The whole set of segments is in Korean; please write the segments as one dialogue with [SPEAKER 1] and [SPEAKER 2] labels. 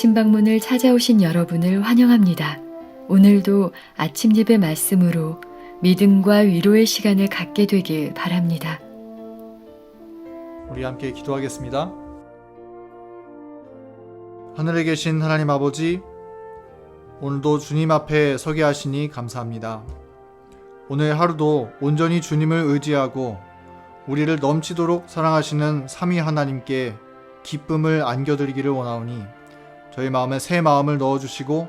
[SPEAKER 1] 아침 방문을 찾아오신 여러분을 환영합니다. 오늘도 아침 예배 말씀으로 믿음과 위로의 시간을 갖게 되길 바랍니다.
[SPEAKER 2] 우리 함께 기도하겠습니다. 하늘에 계신 하나님 아버지, 오늘도 주님 앞에 서게 하시니 감사합니다. 오늘 하루도 온전히 주님을 의지하고 우리를 넘치도록 사랑하시는 삼위 하나님께 기쁨을 안겨드리기를 원하오니 저희 마음에 새 마음을 넣어주시고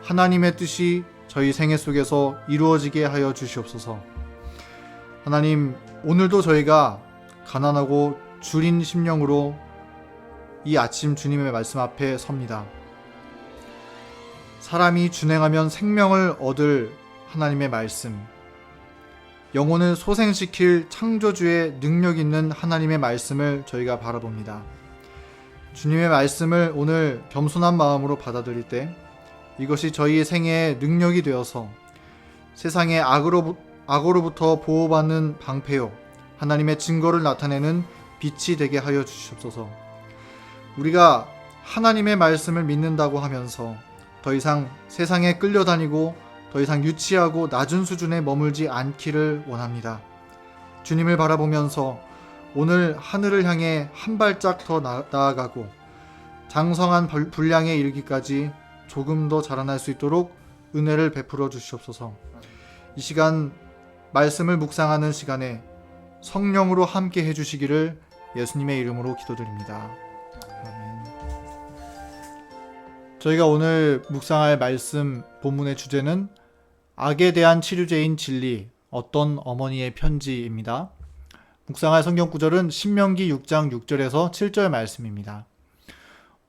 [SPEAKER 2] 하나님의 뜻이 저희 생애 속에서 이루어지게 하여 주시옵소서. 하나님, 오늘도 저희가 가난하고 줄인 심령으로 이 아침 주님의 말씀 앞에 섭니다. 사람이 준행하면 생명을 얻을 하나님의 말씀, 영혼을 소생시킬 창조주의 능력 있는 하나님의 말씀을 저희가 바라봅니다. 주님의 말씀을 오늘 겸손한 마음으로 받아들일 때 이것이 저희의 생애의 능력이 되어서 세상의 악으로부터 보호받는 방패요, 하나님의 증거를 나타내는 빛이 되게 하여 주시옵소서. 우리가 하나님의 말씀을 믿는다고 하면서 더 이상 세상에 끌려다니고 더 이상 유치하고 낮은 수준에 머물지 않기를 원합니다. 주님을 바라보면서 오늘 하늘을 향해 한 발짝 더 나아가고 장성한 분량에 이르기까지 조금 더 자라날 수 있도록 은혜를 베풀어 주시옵소서. 이 시간 말씀을 묵상하는 시간에 성령으로 함께 해주시기를 예수님의 이름으로 기도드립니다. 아멘. 저희가 오늘 묵상할 말씀 본문의 주제는 악에 대한 치료제인 진리, 어떤 어머니의 편지입니다. 묵상할 성경 구절은 신명기 6장 6절에서 7절 말씀입니다.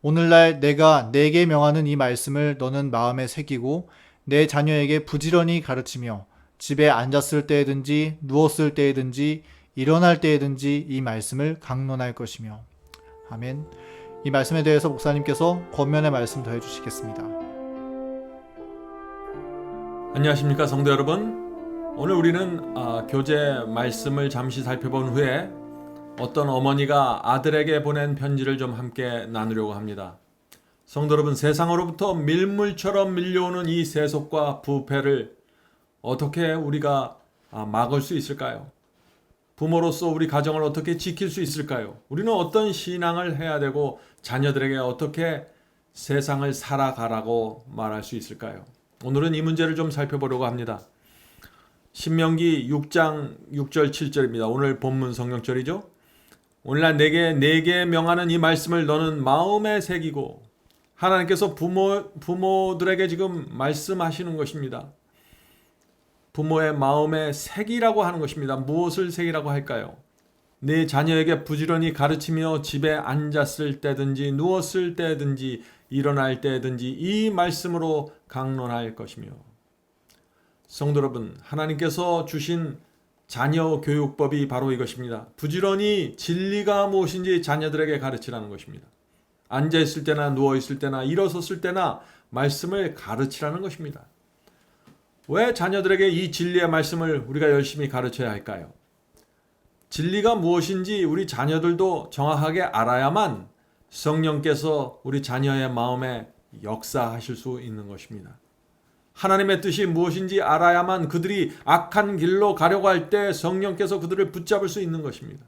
[SPEAKER 2] 오늘날 내가 네게 명하는 이 말씀을 너는 마음에 새기고 내 자녀에게 부지런히 가르치며 집에 앉았을 때든지 누웠을 때든지 일어날 때든지 이 말씀을 강론할 것이며. 아멘. 이 말씀에 대해서 목사님께서 권면의 말씀 더해 주시겠습니다.
[SPEAKER 3] 안녕하십니까 성도 여러분. 오늘 우리는 교재 말씀을 잠시 살펴본 후에 어떤 어머니가 아들에게 보낸 편지를 좀 함께 나누려고 합니다. 성도 여러분, 세상으로부터 밀물처럼 밀려오는 이 세속과 부패를 어떻게 우리가 막을 수 있을까요? 부모로서 우리 가정을 어떻게 지킬 수 있을까요? 우리는 어떤 신앙을 해야 되고 자녀들에게 어떻게 세상을 살아가라고 말할 수 있을까요? 오늘은 이 문제를 좀 살펴보려고 합니다. 신명기 6장 6절 7절입니다. 오늘 본문 성경절이죠. 오늘날 내게 명하는 이 말씀을 너는 마음에 새기고. 하나님께서 부모들에게 지금 말씀하시는 것입니다. 부모의 마음에 새기라고 하는 것입니다. 무엇을 새기라고 할까요? 내 자녀에게 부지런히 가르치며 집에 앉았을 때든지 누웠을 때든지 일어날 때든지 이 말씀으로 강론할 것이며. 성도 여러분, 하나님께서 주신 자녀 교육법이 바로 이것입니다. 부지런히 진리가 무엇인지 자녀들에게 가르치라는 것입니다. 앉아있을 때나 누워있을 때나 일어섰을 때나 말씀을 가르치라는 것입니다. 왜 자녀들에게 이 진리의 말씀을 우리가 열심히 가르쳐야 할까요? 진리가 무엇인지 우리 자녀들도 정확하게 알아야만 성령께서 우리 자녀의 마음에 역사하실 수 있는 것입니다. 하나님의 뜻이 무엇인지 알아야만 그들이 악한 길로 가려고 할 때 성령께서 그들을 붙잡을 수 있는 것입니다.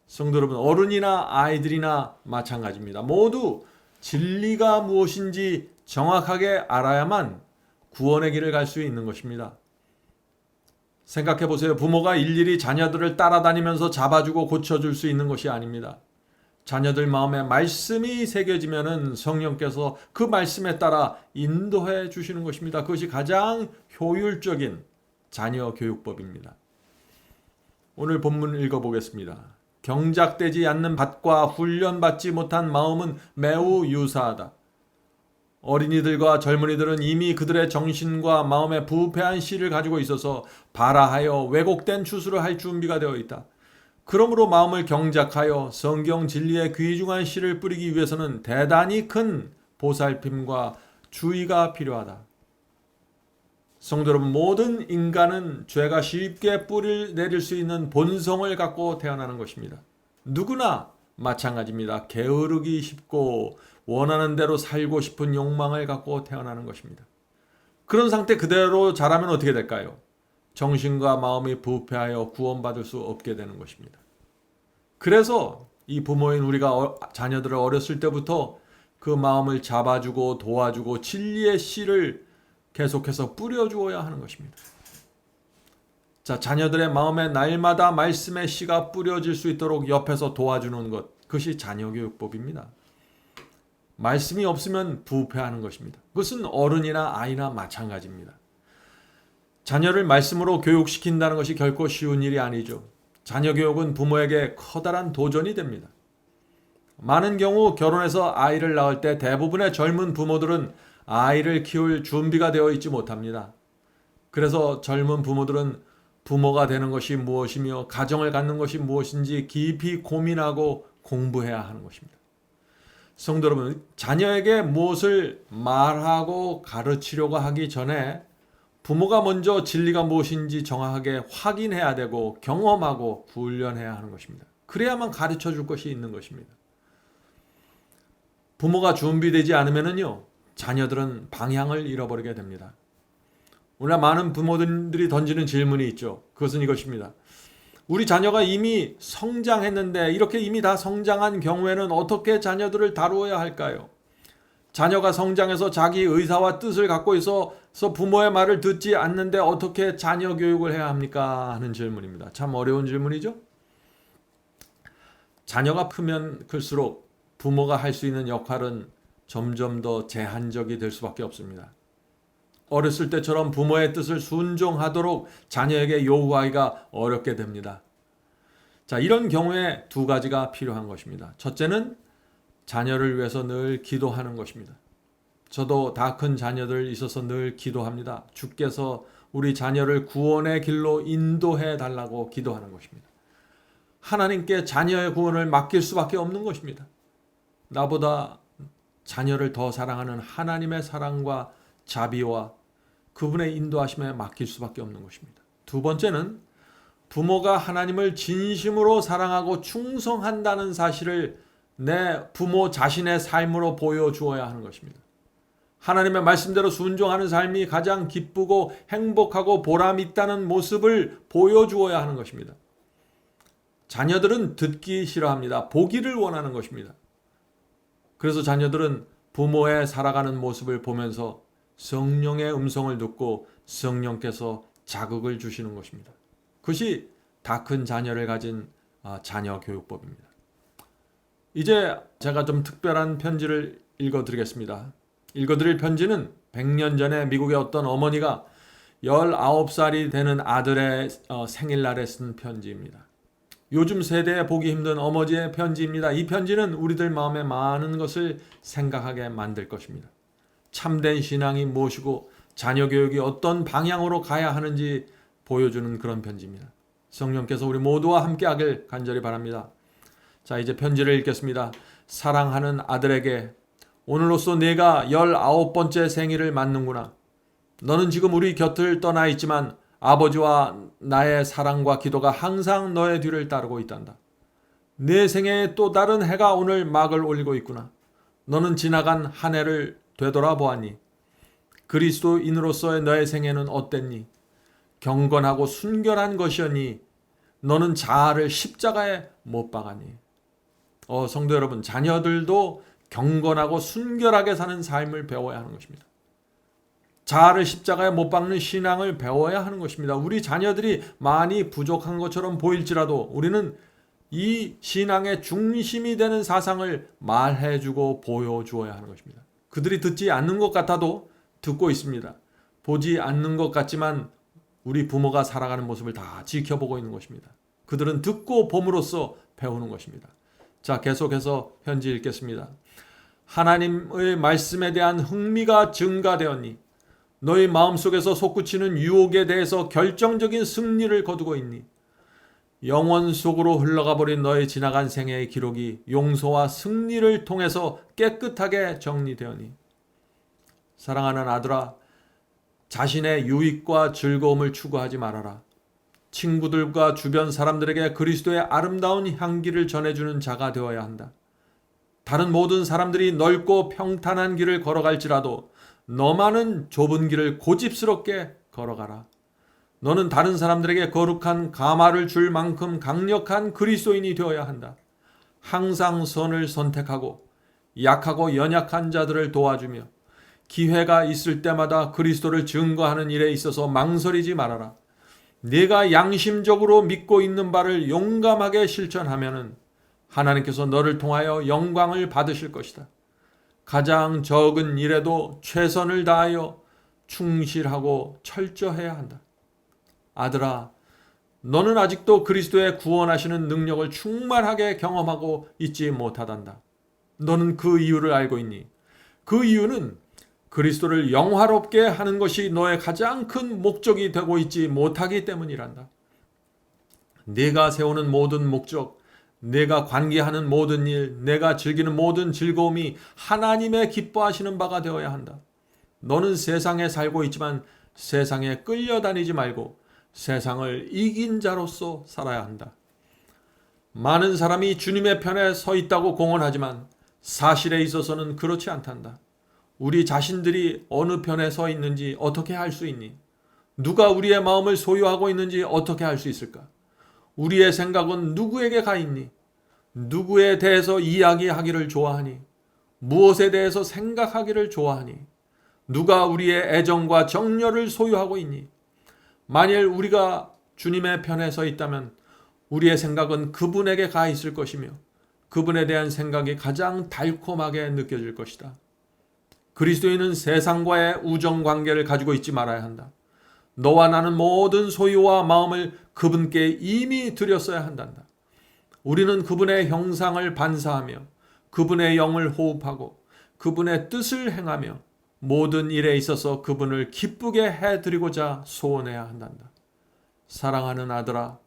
[SPEAKER 3] 성도 여러분, 어른이나 아이들이나 마찬가지입니다. 모두 진리가 무엇인지 정확하게 알아야만 구원의 길을 갈 수 있는 것입니다. 생각해 보세요. 부모가 일일이 자녀들을 따라다니면서 잡아주고 고쳐줄 수 있는 것이 아닙니다. 자녀들 마음에 말씀이 새겨지면은 성령께서 그 말씀에 따라 인도해 주시는 것입니다. 그것이 가장 효율적인 자녀 교육법입니다. 오늘 본문 읽어보겠습니다. 경작되지 않는 밭과 훈련받지 못한 마음은 매우 유사하다. 어린이들과 젊은이들은 이미 그들의 정신과 마음에 부패한 씨를 가지고 있어서 발아하여 왜곡된 추수를 할 준비가 되어 있다. 그러므로 마음을 경작하여 성경 진리의 귀중한 씨를 뿌리기 위해서는 대단히 큰 보살핌과 주의가 필요하다. 성도 여러분, 모든 인간은 죄가 쉽게 뿌리를 내릴 수 있는 본성을 갖고 태어나는 것입니다. 누구나 마찬가지입니다. 게으르기 쉽고 원하는 대로 살고 싶은 욕망을 갖고 태어나는 것입니다. 그런 상태 그대로 자라면 어떻게 될까요? 정신과 마음이 부패하여 구원받을 수 없게 되는 것입니다. 그래서 이 부모인 우리가 자녀들을 어렸을 때부터 그 마음을 잡아주고 도와주고 진리의 씨를 계속해서 뿌려주어야 하는 것입니다. 자, 자녀들의 마음에 날마다 말씀의 씨가 뿌려질 수 있도록 옆에서 도와주는 것, 그것이 자녀교육법입니다. 말씀이 없으면 부패하는 것입니다. 그것은 어른이나 아이나 마찬가지입니다. 자녀를 말씀으로 교육시킨다는 것이 결코 쉬운 일이 아니죠. 자녀 교육은 부모에게 커다란 도전이 됩니다. 많은 경우 결혼해서 아이를 낳을 때 대부분의 젊은 부모들은 아이를 키울 준비가 되어 있지 못합니다. 그래서 젊은 부모들은 부모가 되는 것이 무엇이며 가정을 갖는 것이 무엇인지 깊이 고민하고 공부해야 하는 것입니다. 성도 여러분, 자녀에게 무엇을 말하고 가르치려고 하기 전에 부모가 먼저 진리가 무엇인지 정확하게 확인해야 되고 경험하고 훈련해야 하는 것입니다. 그래야만 가르쳐 줄 것이 있는 것입니다. 부모가 준비되지 않으면요, 자녀들은 방향을 잃어버리게 됩니다. 오늘 많은 부모들이 던지는 질문이 있죠. 그것은 이것입니다. 우리 자녀가 이미 성장했는데 이렇게 이미 다 성장한 경우에는 어떻게 자녀들을 다루어야 할까요? 자녀가 성장해서 자기 의사와 뜻을 갖고 있어서 부모의 말을 듣지 않는데 어떻게 자녀 교육을 해야 합니까? 하는 질문입니다. 참 어려운 질문이죠? 자녀가 크면 클수록 부모가 할 수 있는 역할은 점점 더 제한적이 될 수밖에 없습니다. 어렸을 때처럼 부모의 뜻을 순종하도록 자녀에게 요구하기가 어렵게 됩니다. 자, 이런 경우에 두 가지가 필요한 것입니다. 첫째는 자녀를 위해서 늘 기도하는 것입니다. 저도 다 큰 자녀들 있어서 늘 기도합니다. 주께서 우리 자녀를 구원의 길로 인도해 달라고 기도하는 것입니다. 하나님께 자녀의 구원을 맡길 수밖에 없는 것입니다. 나보다 자녀를 더 사랑하는 하나님의 사랑과 자비와 그분의 인도하심에 맡길 수밖에 없는 것입니다. 두 번째는 부모가 하나님을 진심으로 사랑하고 충성한다는 사실을 내 부모 자신의 삶으로 보여주어야 하는 것입니다. 하나님의 말씀대로 순종하는 삶이 가장 기쁘고 행복하고 보람 있다는 모습을 보여주어야 하는 것입니다. 자녀들은 듣기 싫어합니다. 보기를 원하는 것입니다. 그래서 자녀들은 부모의 살아가는 모습을 보면서 성령의 음성을 듣고 성령께서 자극을 주시는 것입니다. 그것이 다 큰 자녀를 가진 자녀 교육법입니다. 이제 제가 좀 특별한 편지를 읽어드리겠습니다. 읽어드릴 편지는 100년 전에 미국의 어떤 어머니가 19살이 되는 아들의 생일날에 쓴 편지입니다. 요즘 세대에 보기 힘든 어머니의 편지입니다. 이 편지는 우리들 마음에 많은 것을 생각하게 만들 것입니다. 참된 신앙이 무엇이고 자녀 교육이 어떤 방향으로 가야 하는지 보여주는 그런 편지입니다. 성령께서 우리 모두와 함께하길 간절히 바랍니다. 자, 이제 편지를 읽겠습니다. 사랑하는 아들에게, 오늘로써 내가 19번째 생일을 맞는구나. 너는 지금 우리 곁을 떠나 있지만 아버지와 나의 사랑과 기도가 항상 너의 뒤를 따르고 있단다. 내 생애에 또 다른 해가 오늘 막을 올리고 있구나. 너는 지나간 한 해를 되돌아보았니? 그리스도인으로서의 너의 생애는 어땠니? 경건하고 순결한 것이었니? 너는 자아를 십자가에 못 박았니? 성도 여러분, 자녀들도 경건하고 순결하게 사는 삶을 배워야 하는 것입니다. 자아를 십자가에 못 박는 신앙을 배워야 하는 것입니다. 우리 자녀들이 많이 부족한 것처럼 보일지라도 우리는 이 신앙의 중심이 되는 사상을 말해주고 보여주어야 하는 것입니다. 그들이 듣지 않는 것 같아도 듣고 있습니다. 보지 않는 것 같지만 우리 부모가 살아가는 모습을 다 지켜보고 있는 것입니다. 그들은 듣고 봄으로써 배우는 것입니다. 자, 계속해서 편지 읽겠습니다. 하나님의 말씀에 대한 흥미가 증가되었니? 너희 마음속에서 솟구치는 유혹에 대해서 결정적인 승리를 거두고 있니? 영원 속으로 흘러가 버린 너의 지나간 생애의 기록이 용서와 승리를 통해서 깨끗하게 정리되었니? 사랑하는 아들아, 자신의 유익과 즐거움을 추구하지 말아라. 친구들과 주변 사람들에게 그리스도의 아름다운 향기를 전해주는 자가 되어야 한다. 다른 모든 사람들이 넓고 평탄한 길을 걸어갈지라도 너만은 좁은 길을 고집스럽게 걸어가라. 너는 다른 사람들에게 거룩한 가마를 줄 만큼 강력한 그리스도인이 되어야 한다. 항상 선을 선택하고 약하고 연약한 자들을 도와주며 기회가 있을 때마다 그리스도를 증거하는 일에 있어서 망설이지 말아라. 네가 양심적으로 믿고 있는 바를 용감하게 실천하면은 하나님께서 너를 통하여 영광을 받으실 것이다. 가장 적은 일에도 최선을 다하여 충실하고 철저해야 한다. 아들아, 너는 아직도 그리스도의 구원하시는 능력을 충만하게 경험하고 있지 못하단다. 너는 그 이유를 알고 있니? 그 이유는 그리스도를 영화롭게 하는 것이 너의 가장 큰 목적이 되고 있지 못하기 때문이란다. 네가 세우는 모든 목적, 내가 관계하는 모든 일, 내가 즐기는 모든 즐거움이 하나님의 기뻐하시는 바가 되어야 한다. 너는 세상에 살고 있지만 세상에 끌려다니지 말고 세상을 이긴 자로서 살아야 한다. 많은 사람이 주님의 편에 서 있다고 공언하지만 사실에 있어서는 그렇지 않단다. 우리 자신들이 어느 편에 서 있는지 어떻게 알 수 있니? 누가 우리의 마음을 소유하고 있는지 어떻게 알 수 있을까? 우리의 생각은 누구에게 가 있니? 누구에 대해서 이야기하기를 좋아하니? 무엇에 대해서 생각하기를 좋아하니? 누가 우리의 애정과 정열을 소유하고 있니? 만일 우리가 주님의 편에 서 있다면 우리의 생각은 그분에게 가 있을 것이며 그분에 대한 생각이 가장 달콤하게 느껴질 것이다. 그리스도인은 세상과의 우정 관계를 가지고 있지 말아야 한다. 너와 나는 모든 소유와 마음을 그분께 이미 드렸어야 한단다. 우리는 그분의 형상을 반사하며 그분의 영을 호흡하고 그분의 뜻을 행하며 모든 일에 있어서 그분을 기쁘게 해드리고자 소원해야 한단다. 사랑하는 아들아,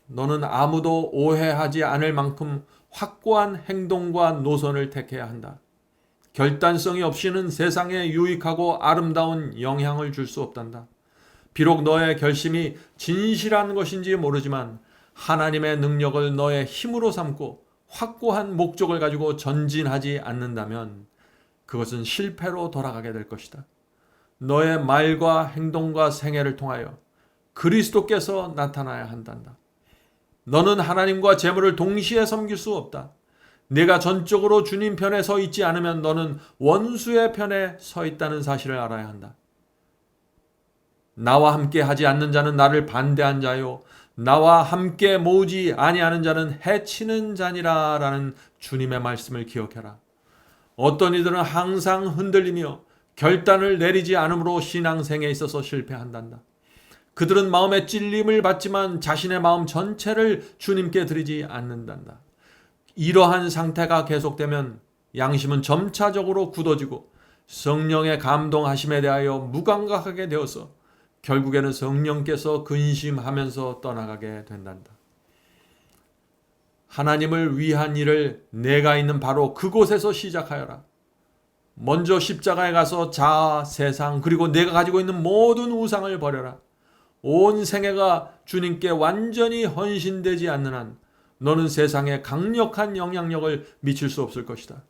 [SPEAKER 3] 너는 아무도 오해하지 않을 만큼 확고한 행동과 노선을 택해야 한다. 결단성이 없이는 세상에 유익하고 아름다운 영향을 줄 수 없단다. 비록 너의 결심이 진실한 것인지 모르지만 하나님의 능력을 너의 힘으로 삼고 확고한 목적을 가지고 전진하지 않는다면 그것은 실패로 돌아가게 될 것이다. 너의 말과 행동과 생애를 통하여 그리스도께서 나타나야 한단다. 너는 하나님과 재물을 동시에 섬길 수 없다. 내가 전적으로 주님 편에 서 있지 않으면 너는 원수의 편에 서 있다는 사실을 알아야 한다. 나와 함께 하지 않는 자는 나를 반대한 자요, 나와 함께 모으지 아니하는 자는 해치는 자니라 라는 주님의 말씀을 기억해라. 어떤 이들은 항상 흔들리며 결단을 내리지 않으므로 신앙생에 있어서 실패한단다. 그들은 마음의 찔림을 받지만 자신의 마음 전체를 주님께 드리지 않는단다. 이러한 상태가 계속되면 양심은 점차적으로 굳어지고 성령의 감동하심에 대하여 무감각하게 되어서 결국에는 성령께서 근심하면서 떠나가게 된단다. 하나님을 위한 일을 내가 있는 바로 그곳에서 시작하여라. 먼저 십자가에 가서 자아, 세상, 그리고 내가 가지고 있는 모든 우상을 버려라. 온 생애가 주님께 완전히 헌신되지 않는 한 너는 세상에 강력한 영향력을 미칠 수 없을 것이다.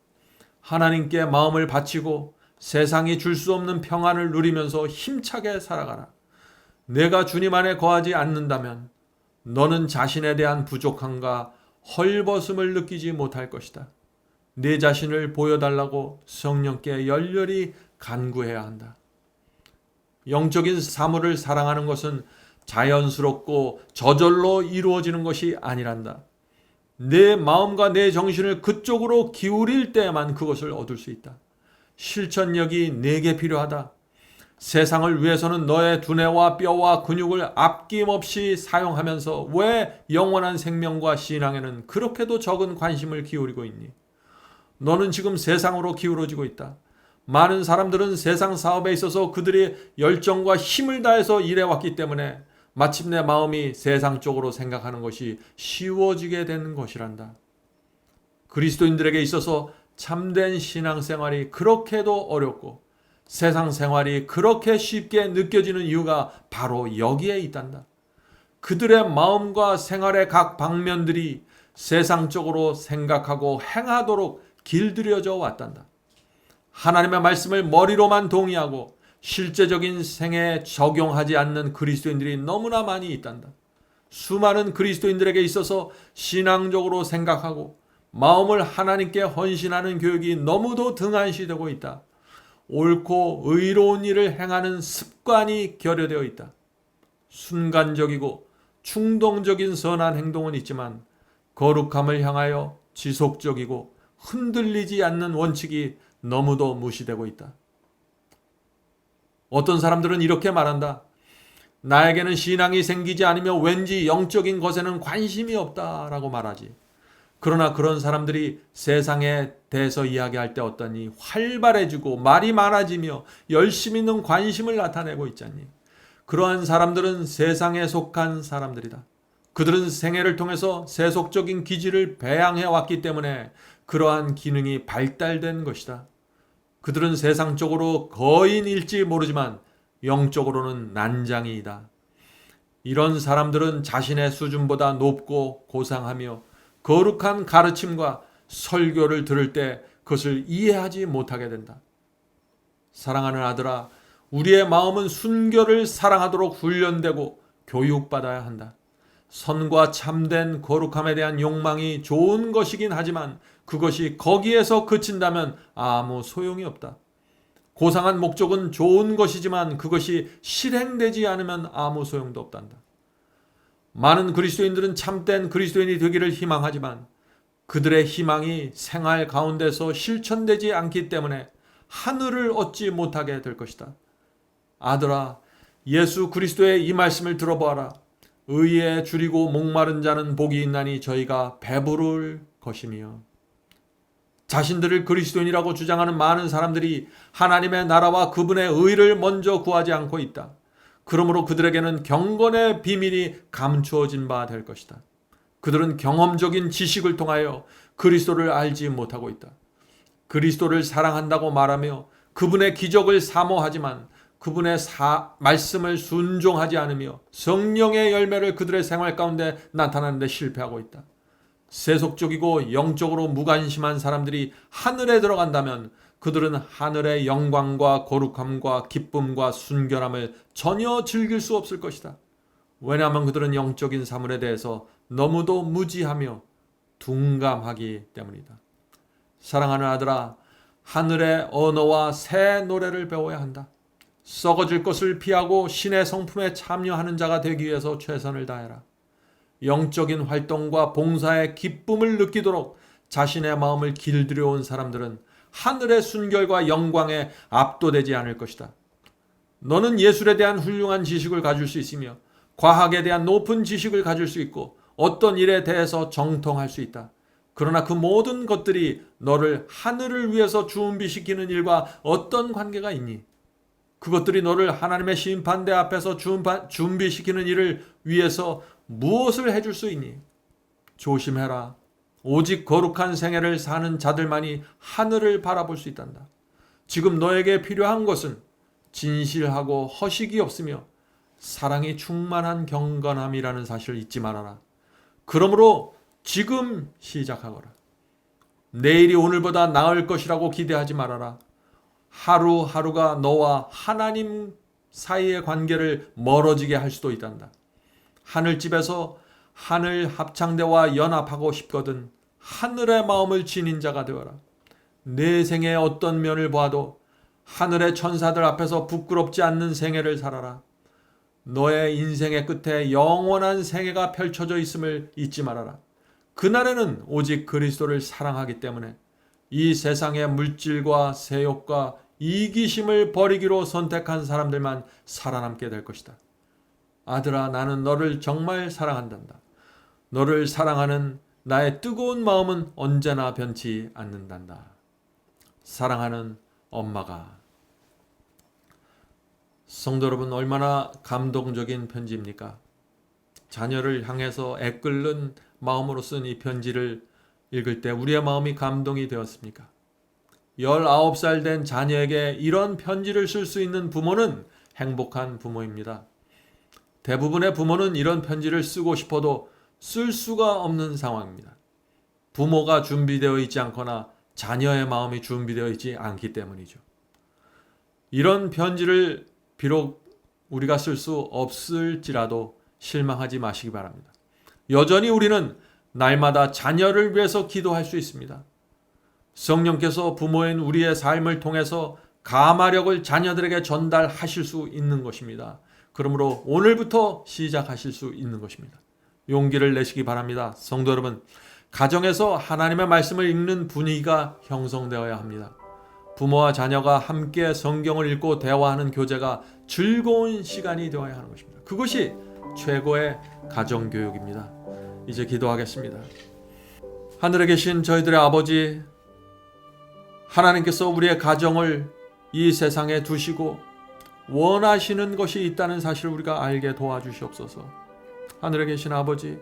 [SPEAKER 3] 하나님께 마음을 바치고 세상이 줄 수 없는 평안을 누리면서 힘차게 살아가라. 내가 주님 안에 거하지 않는다면 너는 자신에 대한 부족함과 헐벗음을 느끼지 못할 것이다. 내 자신을 보여달라고 성령께 열렬히 간구해야 한다. 영적인 사물을 사랑하는 것은 자연스럽고 저절로 이루어지는 것이 아니란다. 내 마음과 내 정신을 그쪽으로 기울일 때에만 그것을 얻을 수 있다. 실천력이 내게 필요하다. 세상을 위해서는 너의 두뇌와 뼈와 근육을 아낌없이 사용하면서 왜 영원한 생명과 신앙에는 그렇게도 적은 관심을 기울이고 있니? 너는 지금 세상으로 기울어지고 있다. 많은 사람들은 세상 사업에 있어서 그들이 열정과 힘을 다해서 일해왔기 때문에 마침내 마음이 세상 쪽으로 생각하는 것이 쉬워지게 되는 것이란다. 그리스도인들에게 있어서 참된 신앙생활이 그렇게도 어렵고 세상 생활이 그렇게 쉽게 느껴지는 이유가 바로 여기에 있단다. 그들의 마음과 생활의 각 방면들이 세상적으로 생각하고 행하도록 길들여져 왔단다. 하나님의 말씀을 머리로만 동의하고 실제적인 생애에 적용하지 않는 그리스도인들이 너무나 많이 있단다. 수많은 그리스도인들에게 있어서 신앙적으로 생각하고 마음을 하나님께 헌신하는 교육이 너무도 등한시되고 있다. 옳고 의로운 일을 행하는 습관이 결여되어 있다. 순간적이고 충동적인 선한 행동은 있지만 거룩함을 향하여 지속적이고 흔들리지 않는 원칙이 너무도 무시되고 있다. 어떤 사람들은 이렇게 말한다. 나에게는 신앙이 생기지 않으며 왠지 영적인 것에는 관심이 없다라고 말하지. 그러나 그런 사람들이 세상에 대해서 이야기할 때 어떠니 활발해지고 말이 많아지며 열심 있는 관심을 나타내고 있잖니. 그러한 사람들은 세상에 속한 사람들이다. 그들은 생애를 통해서 세속적인 기질을 배양해 왔기 때문에 그러한 기능이 발달된 것이다. 그들은 세상적으로 거인일지 모르지만 영적으로는 난장이이다. 이런 사람들은 자신의 수준보다 높고 고상하며 거룩한 가르침과 설교를 들을 때 그것을 이해하지 못하게 된다. 사랑하는 아들아, 우리의 마음은 순결을 사랑하도록 훈련되고 교육받아야 한다. 선과 참된 거룩함에 대한 욕망이 좋은 것이긴 하지만 그것이 거기에서 그친다면 아무 소용이 없다. 고상한 목적은 좋은 것이지만 그것이 실행되지 않으면 아무 소용도 없단다. 많은 그리스도인들은 참된 그리스도인이 되기를 희망하지만 그들의 희망이 생활 가운데서 실천되지 않기 때문에 하늘을 얻지 못하게 될 것이다. 아들아, 예수 그리스도의 이 말씀을 들어보아라. 의에 줄이고 목마른 자는 복이 있나니 저희가 배부를 것이며. 자신들을 그리스도인이라고 주장하는 많은 사람들이 하나님의 나라와 그분의 의를 먼저 구하지 않고 있다. 그러므로 그들에게는 경건의 비밀이 감추어진 바 될 것이다. 그들은 경험적인 지식을 통하여 그리스도를 알지 못하고 있다. 그리스도를 사랑한다고 말하며 그분의 기적을 사모하지만 그분의 말씀을 순종하지 않으며 성령의 열매를 그들의 생활 가운데 나타내는 데 실패하고 있다. 세속적이고 영적으로 무관심한 사람들이 하늘에 들어간다면 그들은 하늘의 영광과 거룩함과 기쁨과 순결함을 전혀 즐길 수 없을 것이다. 왜냐하면 그들은 영적인 사물에 대해서 너무도 무지하며 둔감하기 때문이다. 사랑하는 아들아, 하늘의 언어와 새 노래를 배워야 한다. 썩어질 것을 피하고 신의 성품에 참여하는 자가 되기 위해서 최선을 다해라. 영적인 활동과 봉사의 기쁨을 느끼도록 자신의 마음을 길들여온 사람들은 하늘의 순결과 영광에 압도되지 않을 것이다. 너는 예술에 대한 훌륭한 지식을 가질 수 있으며 과학에 대한 높은 지식을 가질 수 있고 어떤 일에 대해서 정통할 수 있다. 그러나 그 모든 것들이 너를 하늘을 위해서 준비시키는 일과 어떤 관계가 있니? 그것들이 너를 하나님의 심판대 앞에서 준비시키는 일을 위해서 무엇을 해줄 수 있니? 조심해라. 오직 거룩한 생애를 사는 자들만이 하늘을 바라볼 수 있단다. 지금 너에게 필요한 것은 진실하고 허식이 없으며 사랑이 충만한 경건함이라는 사실을 잊지 말아라. 그러므로 지금 시작하거라. 내일이 오늘보다 나을 것이라고 기대하지 말아라. 하루하루가 너와 하나님 사이의 관계를 멀어지게 할 수도 있단다. 하늘집에서 하늘 합창대와 연합하고 싶거든 하늘의 마음을 지닌 자가 되어라. 내 생의 어떤 면을 보아도 하늘의 천사들 앞에서 부끄럽지 않는 생애를 살아라. 너의 인생의 끝에 영원한 생애가 펼쳐져 있음을 잊지 말아라. 그날에는 오직 그리스도를 사랑하기 때문에 이 세상의 물질과 세욕과 이기심을 버리기로 선택한 사람들만 살아남게 될 것이다. 아들아, 나는 너를 정말 사랑한단다. 너를 사랑하는 나의 뜨거운 마음은 언제나 변치 않는단다. 사랑하는 엄마가. 성도 여러분, 얼마나 감동적인 편지입니까? 자녀를 향해서 애끓는 마음으로 쓴 이 편지를 읽을 때 우리의 마음이 감동이 되었습니까? 19살 된 자녀에게 이런 편지를 쓸 수 있는 부모는 행복한 부모입니다. 대부분의 부모는 이런 편지를 쓰고 싶어도 쓸 수가 없는 상황입니다. 부모가 준비되어 있지 않거나 자녀의 마음이 준비되어 있지 않기 때문이죠. 이런 편지를 비록 우리가 쓸 수 없을지라도 실망하지 마시기 바랍니다. 여전히 우리는 날마다 자녀를 위해서 기도할 수 있습니다. 성령께서 부모인 우리의 삶을 통해서 감화력을 자녀들에게 전달하실 수 있는 것입니다. 그러므로 오늘부터 시작하실 수 있는 것입니다. 용기를 내시기 바랍니다. 성도 여러분, 가정에서 하나님의 말씀을 읽는 분위기가 형성되어야 합니다. 부모와 자녀가 함께 성경을 읽고 대화하는 교제가 즐거운 시간이 되어야 하는 것입니다. 그것이 최고의 가정교육입니다. 이제 기도하겠습니다. 하늘에 계신 저희들의 아버지, 하나님께서 우리의 가정을 이 세상에 두시고 원하시는 것이 있다는 사실을 우리가 알게 도와주시옵소서. 하늘에 계신 아버지,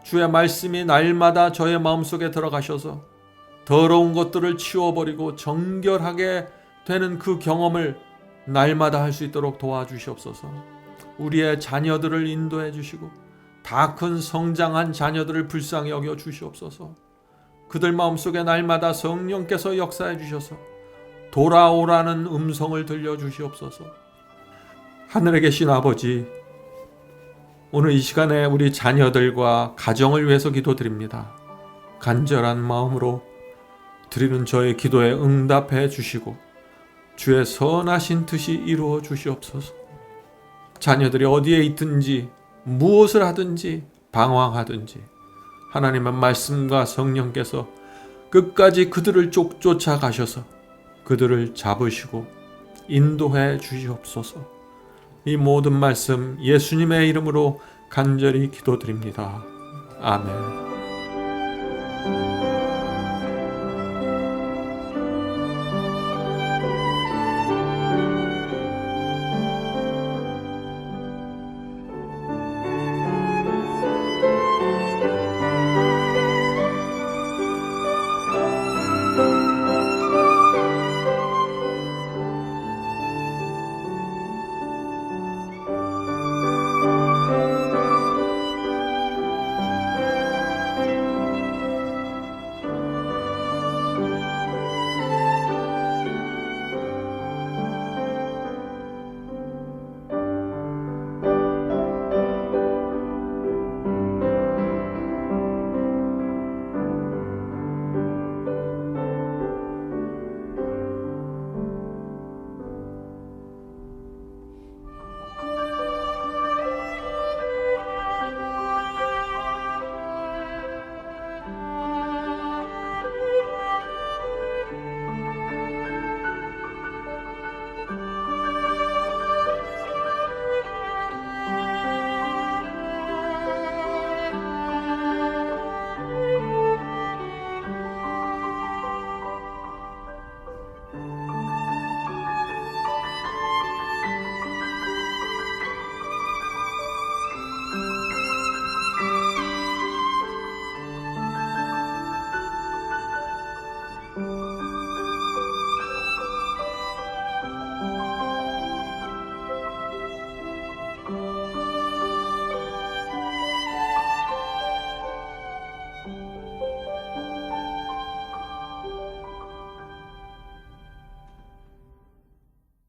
[SPEAKER 3] 주의 말씀이 날마다 저의 마음속에 들어가셔서 더러운 것들을 치워버리고 정결하게 되는 그 경험을 날마다 할 수 있도록 도와주시옵소서. 우리의 자녀들을 인도해 주시고 다 큰 성장한 자녀들을 불쌍히 여겨 주시옵소서. 그들 마음속에 날마다 성령께서 역사해 주셔서 돌아오라는 음성을 들려주시옵소서. 하늘에 계신 아버지, 오늘 이 시간에 우리 자녀들과 가정을 위해서 기도드립니다. 간절한 마음으로 드리는 저의 기도에 응답해 주시고 주의 선하신 뜻이 이루어 주시옵소서. 자녀들이 어디에 있든지 무엇을 하든지 방황하든지 하나님의 말씀과 성령께서 끝까지 그들을 쫓아가셔서 그들을 잡으시고 인도해 주시옵소서. 이 모든 말씀 예수님의 이름으로 간절히 기도드립니다. 아멘.